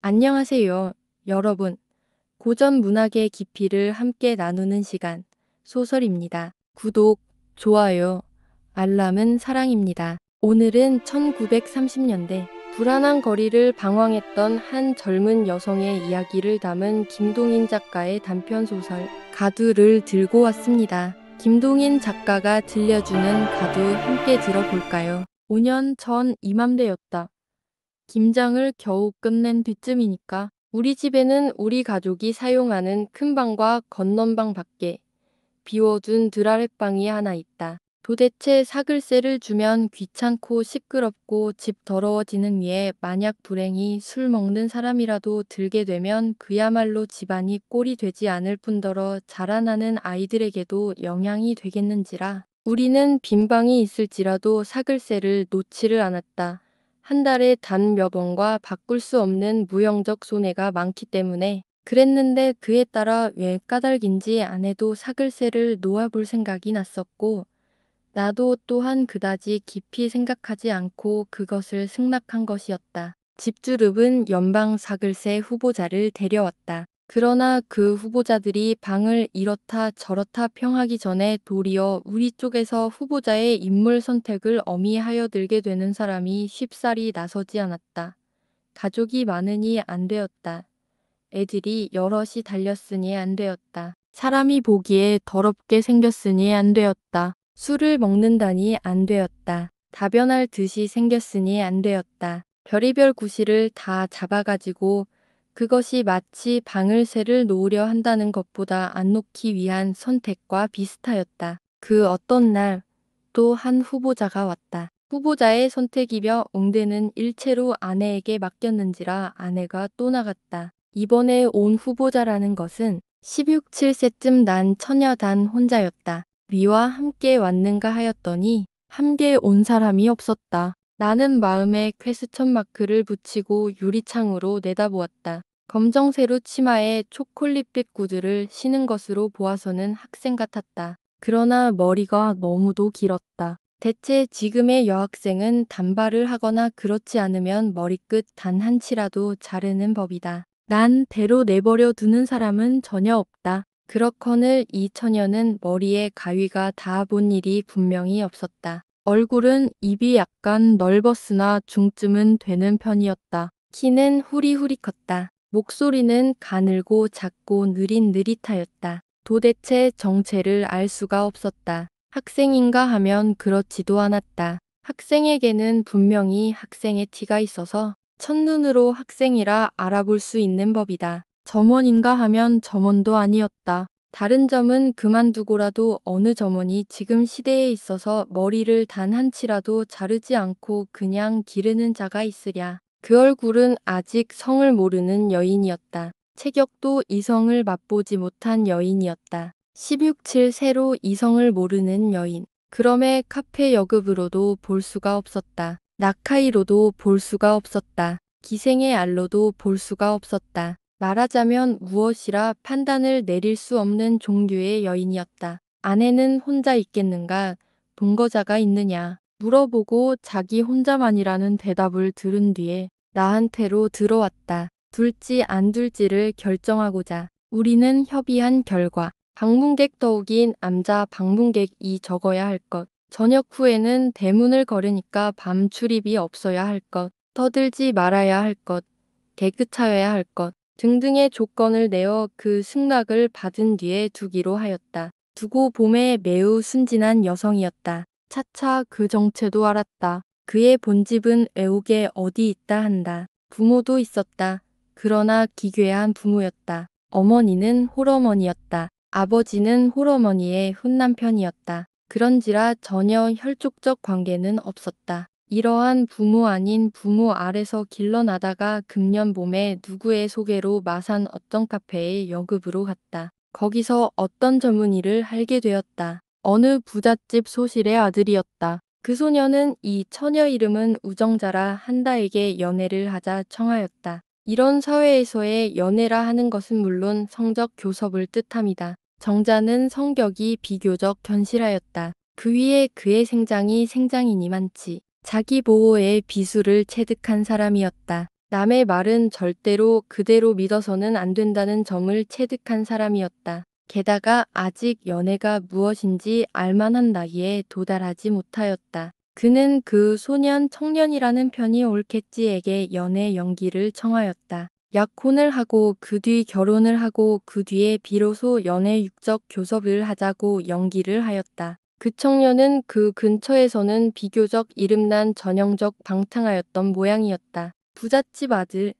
안녕하세요, 여러분. 고전 문학의 깊이를 함께 나누는 시간, 소설입니다. 구독, 좋아요, 알람은 사랑입니다. 오늘은 1930년대 불안한 거리를 방황했던 한 젊은 여성의 이야기를 담은 김동인 작가의 단편소설 가두를 들고 왔습니다. 김동인 작가가 들려주는 가두 함께 들어볼까요? 5년 전 이맘때였다. 김장을 겨우 끝낸 뒤쯤이니까 우리 집에는 우리 가족이 사용하는 큰 방과 건넌방 밖에 비워둔 드라렛방이 하나 있다. 도대체 사글세를 주면 귀찮고 시끄럽고 집 더러워지는 위에 만약 불행히 술 먹는 사람이라도 들게 되면 그야말로 집안이 꼴이 되지 않을 뿐더러 자라나는 아이들에게도 영향이 되겠는지라 우리는 빈 방이 있을지라도 사글세를 놓지를 않았다. 한 달에 단 몇 원과 바꿀 수 없는 무형적 손해가 많기 때문에 그랬는데 그에 따라 왜 까닭인지 아내도 사글세를 놓아볼 생각이 났었고 나도 또한 그다지 깊이 생각하지 않고 그것을 승낙한 것이었다. 집주릅은 연방 사글세 후보자를 데려왔다. 그러나 그 후보자들이 방을 이렇다 저렇다 평하기 전에 도리어 우리 쪽에서 후보자의 인물 선택을 엄히하여 들게 되는 사람이 쉽사리 나서지 않았다. 가족이 많으니 안 되었다. 애들이 여럿이 달렸으니 안 되었다. 사람이 보기에 더럽게 생겼으니 안 되었다. 술을 먹는다니 안 되었다. 다변할 듯이 생겼으니 안 되었다. 별의별 구실을 다 잡아가지고 그것이 마치 방을 새를 놓으려 한다는 것보다 안 놓기 위한 선택과 비슷하였다. 그 어떤 날 또 한 후보자가 왔다. 후보자의 선택이며 옹대는 일체로 아내에게 맡겼는지라 아내가 또 나갔다. 이번에 온 후보자라는 것은 16, 7세쯤 난 처녀단 혼자였다. 위와 함께 왔는가 하였더니 함께 온 사람이 없었다. 나는 마음에 퀘스천 마크를 붙이고 유리창으로 내다보았다. 검정세로 치마에 초콜릿빛 구두를 신은 것으로 보아서는 학생 같았다. 그러나 머리가 너무도 길었다. 대체 지금의 여학생은 단발을 하거나 그렇지 않으면 머리끝 단 한 치라도 자르는 법이다. 난 대로 내버려 두는 사람은 전혀 없다. 그렇거늘 이 처녀는 머리에 가위가 닿아 본 일이 분명히 없었다. 얼굴은 입이 약간 넓었으나 중쯤은 되는 편이었다. 키는 후리후리 컸다. 목소리는 가늘고 작고 느릿느릿하였다. 도대체 정체를 알 수가 없었다. 학생인가 하면 그렇지도 않았다. 학생에게는 분명히 학생의 티가 있어서 첫눈으로 학생이라 알아볼 수 있는 법이다. 점원인가 하면 점원도 아니었다. 다른 점은 그만두고라도 어느 점원이 지금 시대에 있어서 머리를 단 한 치라도 자르지 않고 그냥 기르는 자가 있으랴. 그 얼굴은 아직 성을 모르는 여인이었다. 체격도 이성을 맛보지 못한 여인이었다. 16.7 세로 이성을 모르는 여인. 그럼에 카페 여급으로도 볼 수가 없었다. 낙하이로도 볼 수가 없었다. 기생의 알로도 볼 수가 없었다. 말하자면 무엇이라 판단을 내릴 수 없는 종류의 여인이었다. 아내는 혼자 있겠는가? 동거자가 있느냐? 물어보고 자기 혼자만이라는 대답을 들은 뒤에 나한테로 들어왔다. 둘지 안 둘지를 결정하고자. 우리는 협의한 결과 방문객 더욱이 남자 방문객이 적어야 할 것. 저녁 후에는 대문을 걸으니까 밤 출입이 없어야 할 것. 떠들지 말아야 할 것. 깨끗하여야 할 것. 등등의 조건을 내어 그 승낙을 받은 뒤에 두기로 하였다. 두고 봄에 매우 순진한 여성이었다. 차차 그 정체도 알았다. 그의 본집은 외국에 어디 있다 한다. 부모도 있었다. 그러나 기괴한 부모였다. 어머니는 홀어머니였다. 아버지는 홀어머니의 훈남편이었다. 그런지라 전혀 혈족적 관계는 없었다. 이러한 부모 아닌 부모 아래서 길러나다가 금년 봄에 누구의 소개로 마산 어떤 카페에 여급으로 갔다. 거기서 어떤 젊은이를 알게 되었다. 어느 부잣집 소실의 아들이었다. 그 소녀는 이 처녀 이름은 우정자라 한다에게 연애를 하자 청하였다. 이런 사회에서의 연애라 하는 것은 물론 성적 교섭을 뜻합니다. 정자는 성격이 비교적 견실하였다. 그 위에 그의 생장이 생장이니만치 자기 보호에 비수를 체득한 사람이었다. 남의 말은 절대로 그대로 믿어서는 안 된다는 점을 체득한 사람이었다. 게다가 아직 연애가 무엇인지 알만한 나이에 도달하지 못하였다. 그는 그 소년 청년이라는 편이 옳겠지에게 연애 연기를 청하였다. 약혼을 하고 그 뒤 결혼을 하고 그 뒤에 비로소 연애 육적 교섭을 하자고 연기를 하였다. 그 청년은 그 근처에서는 비교적 이름난 전형적 방탕하였던 모양이었다. 부잣집 아들,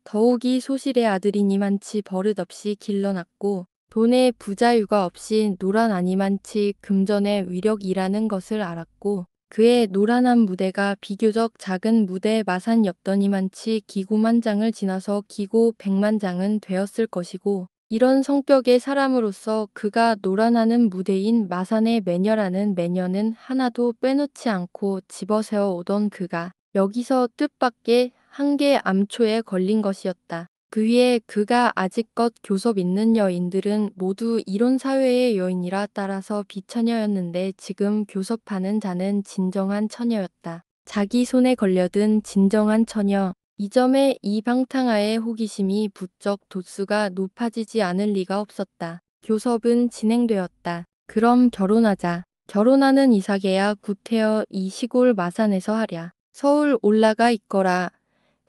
더욱이 소실의 아들이니만치 버릇없이 길러났고 돈에 부자유가 없이 노란아니만치 금전의 위력이라는 것을 알았고 그의 노란한 무대가 비교적 작은 무대 마산엽더니만치 기고만장을 지나서 기고 백만장은 되었을 것이고 이런 성격의 사람으로서 그가 노란하는 무대인 마산의 매녀라는 매녀는 하나도 빼놓지 않고 집어세워 오던 그가 여기서 뜻밖의 한계 암초에 걸린 것이었다. 그 위에 그가 아직껏 교섭 있는 여인들은 모두 이론사회의 여인이라 따라서 비처녀였는데 지금 교섭하는 자는 진정한 처녀였다. 자기 손에 걸려든 진정한 처녀. 이 점에 이 방탕아의 호기심이 부쩍 도수가 높아지지 않을 리가 없었다. 교섭은 진행되었다. 그럼 결혼하자. 결혼하는 이삭에야 구태여 이 시골 마산에서 하랴. 서울 올라가 있거라.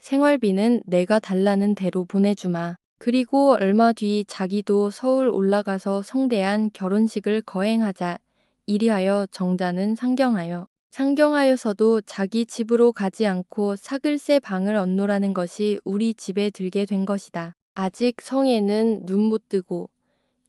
생활비는 내가 달라는 대로 보내주마. 그리고 얼마 뒤 자기도 서울 올라가서 성대한 결혼식을 거행하자. 이리하여 정자는 상경하여서도 자기 집으로 가지 않고 사글세 방을 얻노라는 것이 우리 집에 들게 된 것이다. 아직 성에는 눈 못 뜨고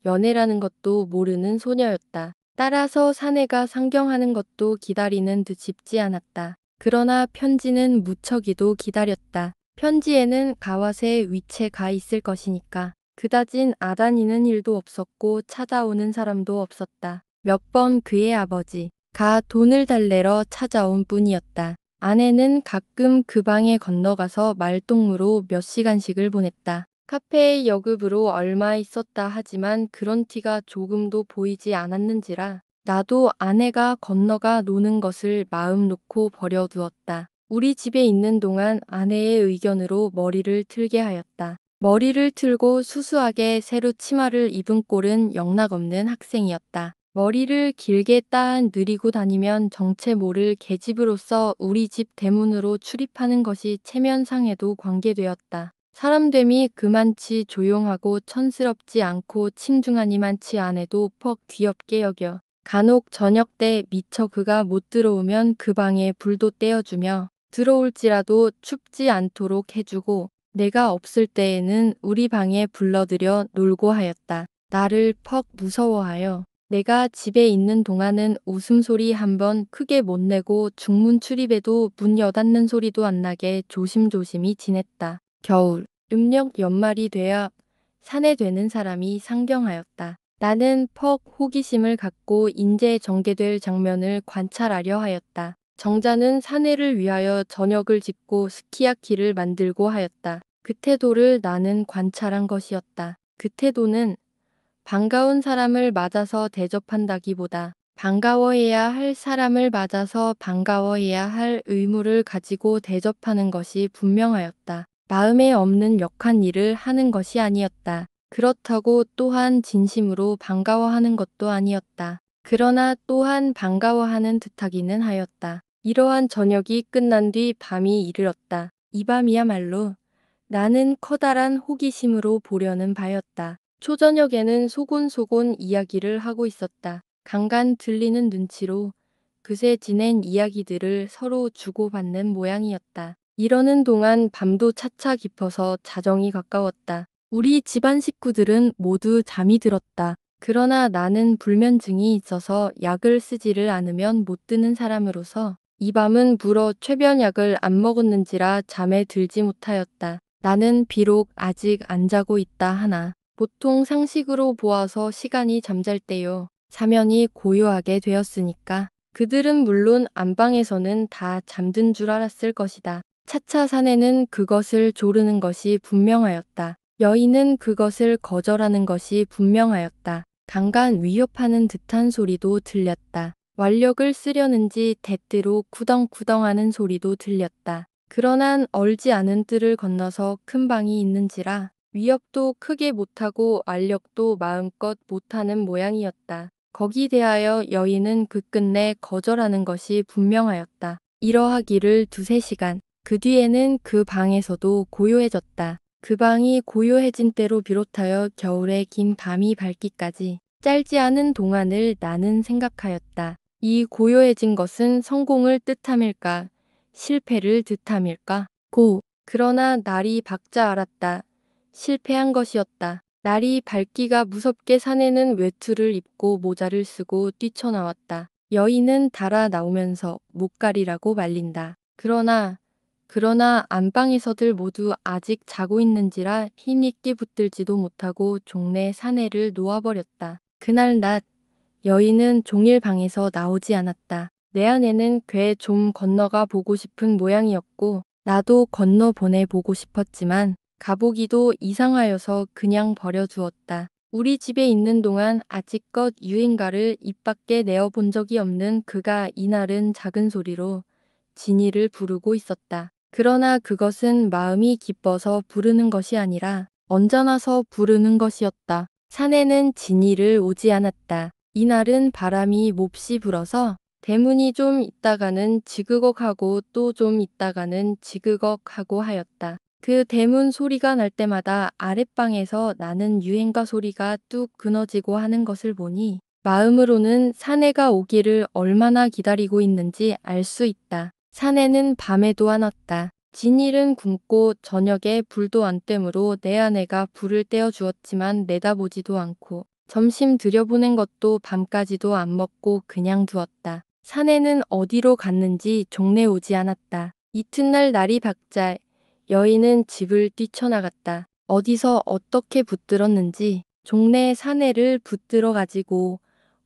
연애라는 것도 모르는 소녀였다. 따라서 사내가 상경하는 것도 기다리는 듯 쉽지 않았다. 그러나 편지는 무척이도 기다렸다. 편지에는 가와세 위치가 있을 것이니까. 그다진 아다니는 일도 없었고 찾아오는 사람도 없었다. 몇 번 그의 아버지가 돈을 달래러 찾아온 뿐이었다. 아내는 가끔 그 방에 건너가서 말동무로 몇 시간씩을 보냈다. 카페의 여급으로 얼마 있었다 하지만 그런 티가 조금도 보이지 않았는지라 나도 아내가 건너가 노는 것을 마음 놓고 버려두었다. 우리 집에 있는 동안 아내의 의견으로 머리를 틀게 하였다. 머리를 틀고 수수하게 새로 치마를 입은 꼴은 영락없는 학생이었다. 머리를 길게 따 느리고 다니면 정체 모를 계집으로서 우리 집 대문으로 출입하는 것이 체면상에도 관계되었다. 사람됨이 그만치 조용하고 촌스럽지 않고 칭중하니만치 않아도 퍽 귀엽게 여겨. 간혹 저녁 때 미처 그가 못 들어오면 그 방에 불도 떼어주며 들어올지라도 춥지 않도록 해주고 내가 없을 때에는 우리 방에 불러들여 놀고 하였다. 나를 퍽 무서워하여 내가 집에 있는 동안은 웃음소리 한번 크게 못 내고 중문 출입에도 문 여닫는 소리도 안 나게 조심조심히 지냈다. 겨울, 음력 연말이 돼야 사내 되는 사람이 상경하였다. 나는 퍽 호기심을 갖고 인제 전개될 장면을 관찰하려 하였다. 정자는 사내를 위하여 저녁을 짓고 스키야키를 만들고 하였다. 그 태도를 나는 관찰한 것이었다. 그 태도는 반가운 사람을 맞아서 대접한다기보다 반가워해야 할 사람을 맞아서 반가워해야 할 의무를 가지고 대접하는 것이 분명하였다. 마음에 없는 역한 일을 하는 것이 아니었다. 그렇다고 또한 진심으로 반가워하는 것도 아니었다. 그러나 또한 반가워하는 듯하기는 하였다. 이러한 저녁이 끝난 뒤 밤이 이르렀다. 이 밤이야말로 나는 커다란 호기심으로 보려는 바였다. 초저녁에는 소곤소곤 이야기를 하고 있었다. 간간 들리는 눈치로 그새 지낸 이야기들을 서로 주고받는 모양이었다. 이러는 동안 밤도 차차 깊어서 자정이 가까웠다. 우리 집안 식구들은 모두 잠이 들었다. 그러나 나는 불면증이 있어서 약을 쓰지를 않으면 못 드는 사람으로서 이 밤은 불어 쾌변약을 안 먹었는지라 잠에 들지 못하였다. 나는 비록 아직 안 자고 있다 하나 보통 상식으로 보아서 시간이 잠잘 때요. 사면이 고요하게 되었으니까 그들은 물론 안방에서는 다 잠든 줄 알았을 것이다. 차차 사내는 그것을 조르는 것이 분명하였다. 여인은 그것을 거절하는 것이 분명하였다. 간간 위협하는 듯한 소리도 들렸다. 완력을 쓰려는지 대때로 쿠덩쿠덩하는 소리도 들렸다. 그러나 얼지 않은 뜰을 건너서 큰 방이 있는지라 위협도 크게 못하고 알력도 마음껏 못하는 모양이었다. 거기 대하여 여인은 그 끝내 거절하는 것이 분명하였다. 이러하기를 두세 시간. 그 뒤에는 그 방에서도 고요해졌다. 그 방이 고요해진 때로 비롯하여 겨울의 긴 밤이 밝기까지 짧지 않은 동안을 나는 생각하였다. 이 고요해진 것은 성공을 뜻함일까? 실패를 뜻함일까? 그러나 날이 밝자 알았다. 실패한 것이었다. 날이 밝기가 무섭게 사내는 외투를 입고 모자를 쓰고 뛰쳐나왔다. 여인은 달아 나오면서 못 가리라고 말린다. 그러나 안방에서들 모두 아직 자고 있는지라 힘있게 붙들지도 못하고 종래 사내를 놓아버렸다. 그날 낮 여인은 종일 방에서 나오지 않았다. 내 안에는 괴 좀 건너가 보고 싶은 모양이었고 나도 건너 보내보고 싶었지만 가보기도 이상하여서 그냥 버려두었다. 우리 집에 있는 동안 아직껏 유행가를 입 밖에 내어본 적이 없는 그가 이날은 작은 소리로 진이를 부르고 있었다. 그러나 그것은 마음이 기뻐서 부르는 것이 아니라 언짢아서 부르는 것이었다. 산에는 진이를 오지 않았다. 이날은 바람이 몹시 불어서 대문이 좀 있다가는 지그걱하고 또 좀 있다가는 지그걱하고 하였다. 그 대문 소리가 날 때마다 아랫방에서 나는 유행가 소리가 뚝 끊어지고 하는 것을 보니 마음으로는 사내가 오기를 얼마나 기다리고 있는지 알 수 있다. 사내는 밤에도 안 왔다. 진일은 굶고 저녁에 불도 안 떼므로 내 아내가 불을 떼어 주었지만 내다보지도 않고 점심 들여보낸 것도 밤까지도 안 먹고 그냥 두었다. 사내는 어디로 갔는지 종래 오지 않았다. 이튿날 날이 밝자 여인은 집을 뛰쳐나갔다. 어디서 어떻게 붙들었는지 종래 사내를 붙들어 가지고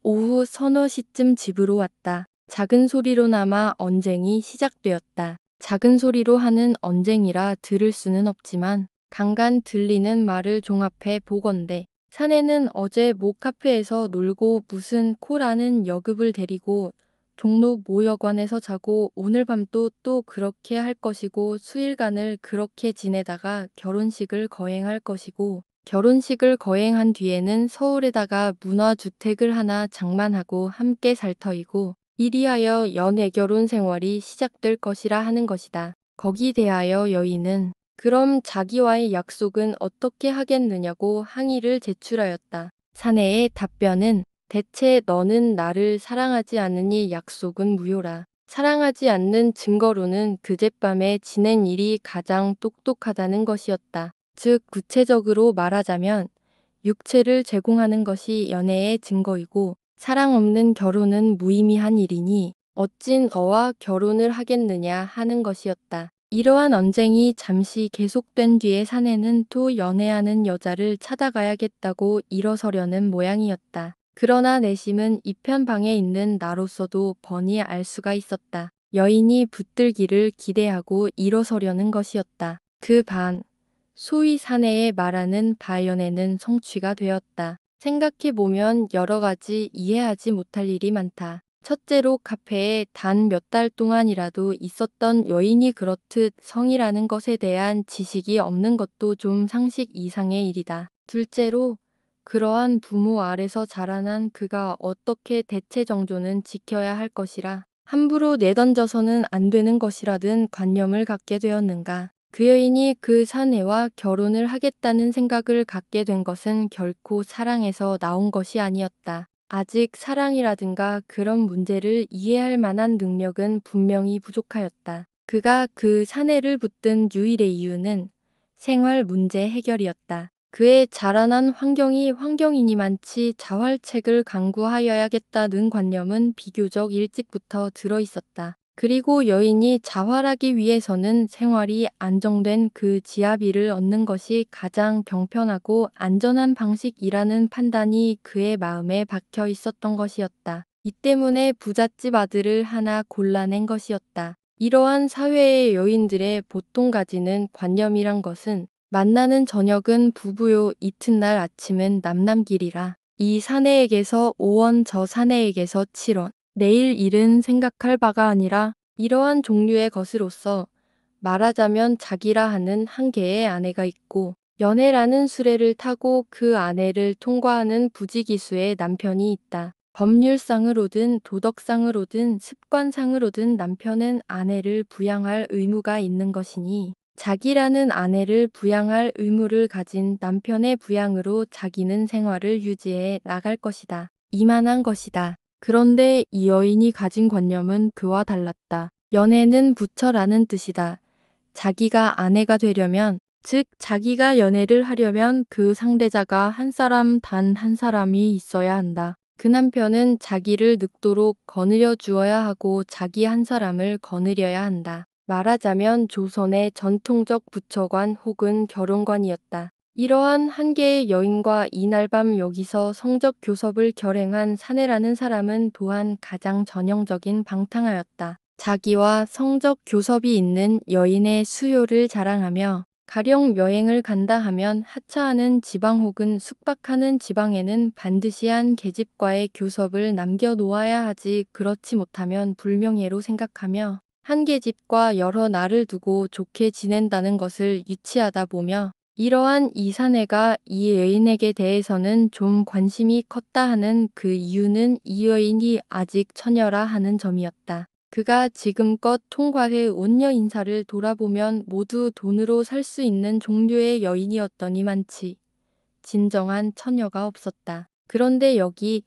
오후 서너 시쯤 집으로 왔다. 작은 소리로나마 언쟁이 시작되었다. 작은 소리로 하는 언쟁이라 들을 수는 없지만 간간 들리는 말을 종합해 보건대 사내는 어제 모 카페에서 놀고 무슨 코라는 여급을 데리고 종로 모여관에서 자고 오늘 밤도 또 그렇게 할 것이고 수일간을 그렇게 지내다가 결혼식을 거행할 것이고 결혼식을 거행한 뒤에는 서울에다가 문화주택을 하나 장만하고 함께 살 터이고 이리하여 연애결혼 생활이 시작될 것이라 하는 것이다. 거기 대하여 여인은 그럼 자기와의 약속은 어떻게 하겠느냐고 항의를 제출하였다. 사내의 답변은 대체 너는 나를 사랑하지 않으니 약속은 무효라. 사랑하지 않는 증거로는 그젯밤에 지낸 일이 가장 똑똑하다는 것이었다. 즉 구체적으로 말하자면 육체를 제공하는 것이 연애의 증거이고 사랑 없는 결혼은 무의미한 일이니 어찐 너와 결혼을 하겠느냐 하는 것이었다. 이러한 언쟁이 잠시 계속된 뒤에 사내는 또 연애하는 여자를 찾아가야겠다고 일어서려는 모양이었다. 그러나 내심은 이편 방에 있는 나로서도 뻔히 알 수가 있었다. 여인이 붙들기를 기대하고 일어서려는 것이었다. 그 반, 소위 사내의 말하는 바연에는 성취가 되었다. 생각해보면 여러 가지 이해하지 못할 일이 많다. 첫째로 카페에 단 몇 달 동안이라도 있었던 여인이 그렇듯 성이라는 것에 대한 지식이 없는 것도 좀 상식 이상의 일이다. 둘째로 그러한 부모 아래서 자라난 그가 어떻게 대체 정조는 지켜야 할 것이라 함부로 내던져서는 안 되는 것이라든 관념을 갖게 되었는가. 그 여인이 그 사내와 결혼을 하겠다는 생각을 갖게 된 것은 결코 사랑에서 나온 것이 아니었다. 아직 사랑이라든가 그런 문제를 이해할 만한 능력은 분명히 부족하였다. 그가 그 사내를 붙든 유일의 이유는 생활 문제 해결이었다. 그의 자라난 환경이 환경이니만치 자활책을 강구하여야겠다는 관념은 비교적 일찍부터 들어 있었다. 그리고 여인이 자활하기 위해서는 생활이 안정된 그 지아비를 얻는 것이 가장 병편하고 안전한 방식이라는 판단이 그의 마음에 박혀 있었던 것이었다. 이 때문에 부잣집 아들을 하나 골라낸 것이었다. 이러한 사회의 여인들의 보통 가지는 관념이란 것은 만나는 저녁은 부부요 이튿날 아침은 남남길이라 이 사내에게서 5원 저 사내에게서 7원 내일 일은 생각할 바가 아니라 이러한 종류의 것으로서 말하자면 자기라 하는 한 개의 아내가 있고 연애라는 수레를 타고 그 아내를 통과하는 부지기수의 남편이 있다. 법률상으로든 도덕상으로든 습관상으로든 남편은 아내를 부양할 의무가 있는 것이니 자기라는 아내를 부양할 의무를 가진 남편의 부양으로 자기는 생활을 유지해 나갈 것이다. 이만한 것이다. 그런데 이 여인이 가진 관념은 그와 달랐다. 연애는 부처라는 뜻이다. 자기가 아내가 되려면, 즉 자기가 연애를 하려면 그 상대자가 한 사람 단 한 사람이 있어야 한다. 그 남편은 자기를 늙도록 거느려 주어야 하고 자기 한 사람을 거느려야 한다. 말하자면 조선의 전통적 부처관 혹은 결혼관이었다. 이러한 한 개의 여인과 이날 밤 여기서 성적 교섭을 결행한 사내라는 사람은 또한 가장 전형적인 방탕하였다. 자기와 성적 교섭이 있는 여인의 수요를 자랑하며 가령 여행을 간다 하면 하차하는 지방 혹은 숙박하는 지방에는 반드시 한 계집과의 교섭을 남겨놓아야 하지 그렇지 못하면 불명예로 생각하며 한 계집과 여러 날을 두고 좋게 지낸다는 것을 유치하다 보며 이러한 이 사내가 이 여인에게 대해서는 좀 관심이 컸다 하는 그 이유는 이 여인이 아직 처녀라 하는 점이었다. 그가 지금껏 통과해 온 여인사를 돌아보면 모두 돈으로 살 수 있는 종류의 여인이었더니만치 진정한 처녀가 없었다. 그런데 여기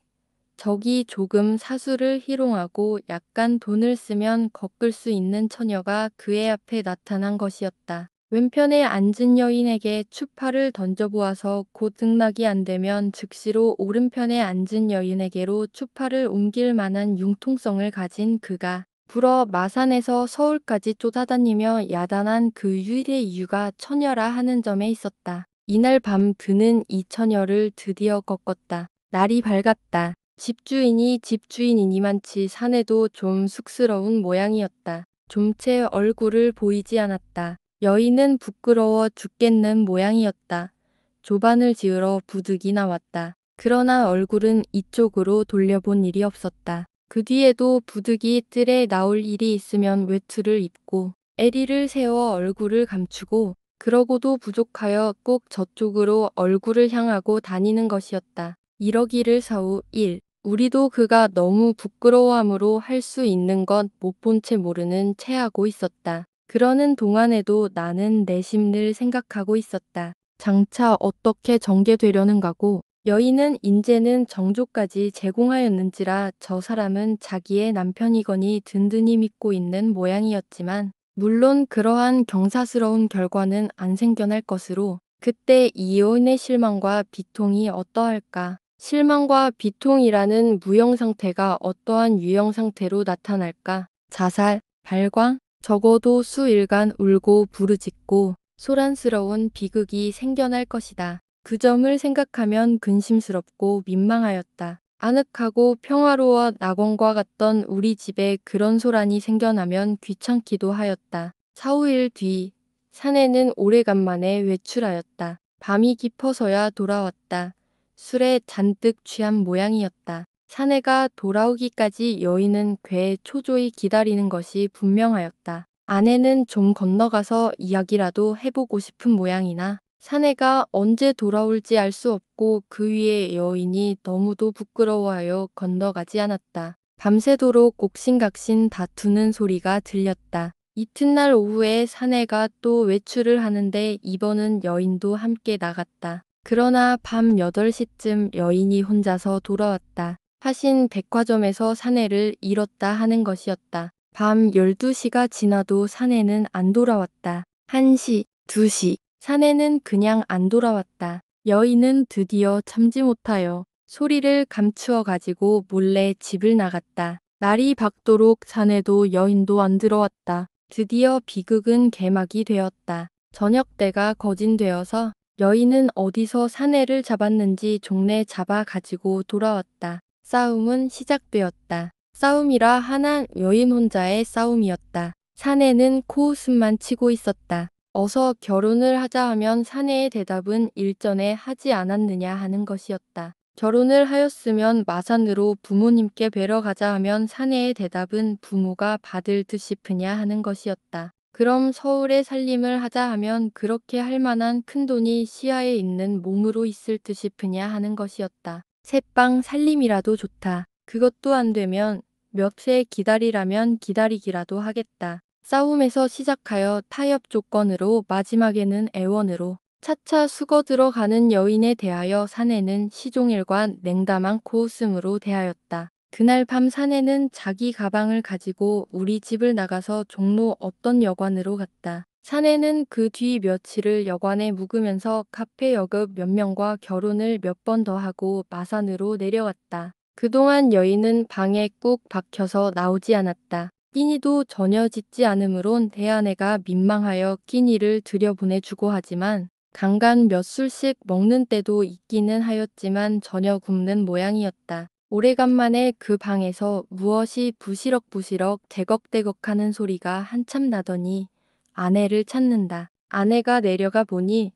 저기 조금 사수를 희롱하고 약간 돈을 쓰면 꺾을 수 있는 처녀가 그의 앞에 나타난 것이었다. 왼편에 앉은 여인에게 추파를 던져보아서 곧 등락이 안 되면 즉시로 오른편에 앉은 여인에게로 추파를 옮길 만한 융통성을 가진 그가 불어 마산에서 서울까지 쫓아다니며 야단한 그 유일의 이유가 처녀라 하는 점에 있었다. 이날 밤 그는 이 처녀를 드디어 꺾었다. 날이 밝았다. 집주인이 집주인이니만치 사내도 좀 쑥스러운 모양이었다. 좀 채 얼굴을 보이지 않았다. 여인은 부끄러워 죽겠는 모양이었다. 조반을 지으러 부득이 나왔다. 그러나 얼굴은 이쪽으로 돌려본 일이 없었다. 그 뒤에도 부득이 뜰에 나올 일이 있으면 외투를 입고 애리를 세워 얼굴을 감추고 그러고도 부족하여 꼭 저쪽으로 얼굴을 향하고 다니는 것이었다. 이러기를 사후 1. 우리도 그가 너무 부끄러워함으로 할 수 있는 것 못 본 채 모르는 채 하고 있었다. 그러는 동안에도 나는 내심 늘 생각하고 있었다. 장차 어떻게 전개되려는가고 여인은 인제는 정조까지 제공하였는지라 저 사람은 자기의 남편이거니 든든히 믿고 있는 모양이었지만 물론 그러한 경사스러운 결과는 안 생겨날 것으로 그때 이 여인의 실망과 비통이 어떠할까? 실망과 비통이라는 무형상태가 어떠한 유형상태로 나타날까? 자살, 발광? 적어도 수일간 울고 부르짖고 소란스러운 비극이 생겨날 것이다. 그 점을 생각하면 근심스럽고 민망하였다. 아늑하고 평화로워 낙원과 같던 우리 집에 그런 소란이 생겨나면 귀찮기도 하였다. 사후일 뒤 사내는 오래간만에 외출하였다. 밤이 깊어서야 돌아왔다. 술에 잔뜩 취한 모양이었다. 사내가 돌아오기까지 여인은 꽤 초조히 기다리는 것이 분명하였다. 아내는 좀 건너가서 이야기라도 해보고 싶은 모양이나 사내가 언제 돌아올지 알 수 없고 그 위에 여인이 너무도 부끄러워하여 건너가지 않았다. 밤새도록 옥신각신 다투는 소리가 들렸다. 이튿날 오후에 사내가 또 외출을 하는데 이번은 여인도 함께 나갔다. 그러나 밤 8시쯤 여인이 혼자서 돌아왔다. 하신 백화점에서 사내를 잃었다 하는 것이었다. 밤 12시가 지나도 사내는 안 돌아왔다. 1시, 2시, 사내는 그냥 안 돌아왔다. 여인은 드디어 참지 못하여 소리를 감추어 가지고 몰래 집을 나갔다. 날이 밝도록 사내도 여인도 안 들어왔다. 드디어 비극은 개막이 되었다. 저녁 때가 거진되어서 여인은 어디서 사내를 잡았는지 종래 잡아 가지고 돌아왔다. 싸움은 시작되었다. 싸움이라 하나 여인 혼자의 싸움이었다. 사내는 코웃음만 치고 있었다. 어서 결혼을 하자 하면 사내의 대답은 일전에 하지 않았느냐 하는 것이었다. 결혼을 하였으면 마산으로 부모님께 뵈러 가자 하면 사내의 대답은 부모가 받을 듯 싶으냐 하는 것이었다. 그럼 서울에 살림을 하자 하면 그렇게 할 만한 큰돈이 시야에 있는 몸으로 있을 듯 싶으냐 하는 것이었다. 새빵 살림이라도 좋다. 그것도 안 되면 몇 세 기다리라면 기다리기라도 하겠다. 싸움에서 시작하여 타협 조건으로 마지막에는 애원으로 차차 숙어 들어가는 여인에 대하여 사내는 시종일관 냉담한 코웃음으로 대하였다. 그날 밤 사내는 자기 가방을 가지고 우리 집을 나가서 종로 어떤 여관으로 갔다. 사내는 그 뒤 며칠을 여관에 묵으면서 카페 여급 몇 명과 결혼을 몇 번 더 하고 마산으로 내려왔다. 그동안 여인은 방에 꾹 박혀서 나오지 않았다. 끼니도 전혀 짓지 않으므론 대아내가 민망하여 끼니를 들여보내주고 하지만 간간 몇 술씩 먹는 때도 있기는 하였지만 전혀 굶는 모양이었다. 오래간만에 그 방에서 무엇이 부시럭부시럭 대걱대걱하는 소리가 한참 나더니 아내를 찾는다. 아내가 내려가 보니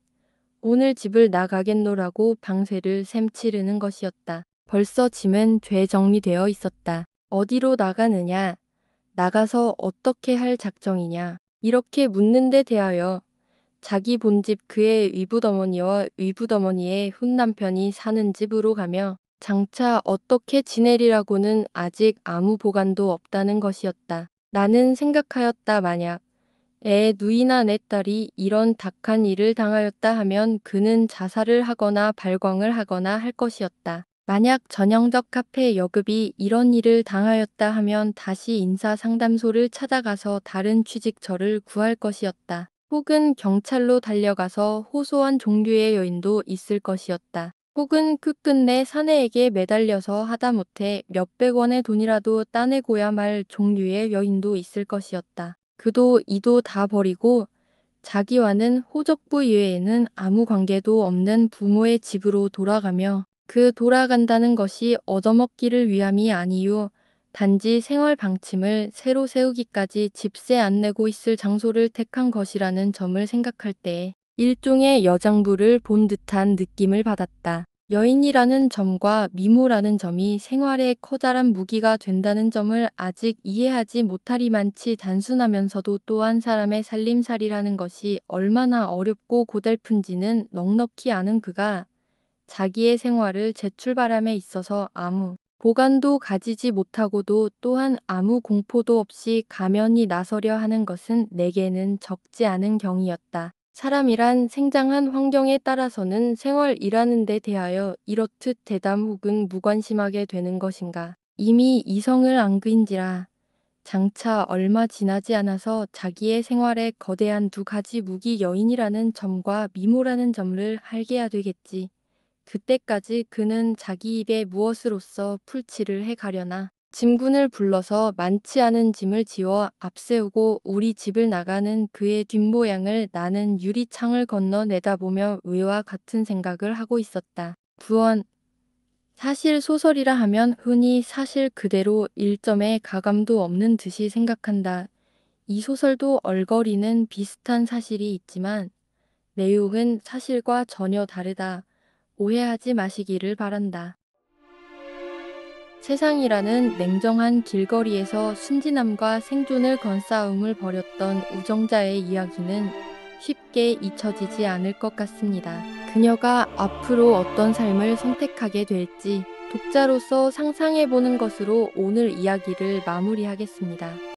오늘 집을 나가겠노라고 방세를 샘치르는 것이었다. 벌써 짐은 되정리되어 있었다. 어디로 나가느냐? 나가서 어떻게 할 작정이냐? 이렇게 묻는데 대하여 자기 본집 그의 의붓어머니와 의붓어머니의 훈남편이 사는 집으로 가며 장차 어떻게 지내리라고는 아직 아무 보관도 없다는 것이었다. 나는 생각하였다. 만약 애 누이나 내 딸이 이런 닥한 일을 당하였다 하면 그는 자살을 하거나 발광을 하거나 할 것이었다. 만약 전형적 카페 여급이 이런 일을 당하였다 하면 다시 인사상담소를 찾아가서 다른 취직처를 구할 것이었다. 혹은 경찰로 달려가서 호소한 종류의 여인도 있을 것이었다. 혹은 끝끝내 사내에게 매달려서 하다못해 몇백 원의 돈이라도 따내고야 말 종류의 여인도 있을 것이었다. 그도 이도 다 버리고 자기와는 호적부 이외에는 아무 관계도 없는 부모의 집으로 돌아가며 그 돌아간다는 것이 얻어먹기를 위함이 아니요 단지 생활 방침을 새로 세우기까지 집세 안 내고 있을 장소를 택한 것이라는 점을 생각할 때에 일종의 여장부를 본 듯한 느낌을 받았다. 여인이라는 점과 미모라는 점이 생활에 커다란 무기가 된다는 점을 아직 이해하지 못하리만치 단순하면서도 또한 사람의 살림살이라는 것이 얼마나 어렵고 고달픈지는 넉넉히 아는 그가 자기의 생활을 재출발함에 있어서 아무 보관도 가지지 못하고도 또한 아무 공포도 없이 가면히 나서려 하는 것은 내게는 적지 않은 경이었다. 사람이란 생장한 환경에 따라서는 생활이라는 데 대하여 이렇듯 대담 혹은 무관심하게 되는 것인가. 이미 이성을 안그인지라 장차 얼마 지나지 않아서 자기의 생활에 거대한 두 가지 무기 여인이라는 점과 미모라는 점을 알게야 되겠지. 그때까지 그는 자기 입에 무엇으로써 풀칠을 해가려나. 짐군을 불러서 많지 않은 짐을 지워 앞세우고 우리 집을 나가는 그의 뒷모양을 나는 유리창을 건너 내다보며 위와 같은 생각을 하고 있었다. 부원 사실 소설이라 하면 흔히 사실 그대로 일점의 가감도 없는 듯이 생각한다. 이 소설도 얼거리는 비슷한 사실이 있지만 내용은 사실과 전혀 다르다. 오해하지 마시기를 바란다. 세상이라는 냉정한 길거리에서 순진함과 생존을 건 싸움을 벌였던 우정자의 이야기는 쉽게 잊혀지지 않을 것 같습니다. 그녀가 앞으로 어떤 삶을 선택하게 될지 독자로서 상상해보는 것으로 오늘 이야기를 마무리하겠습니다.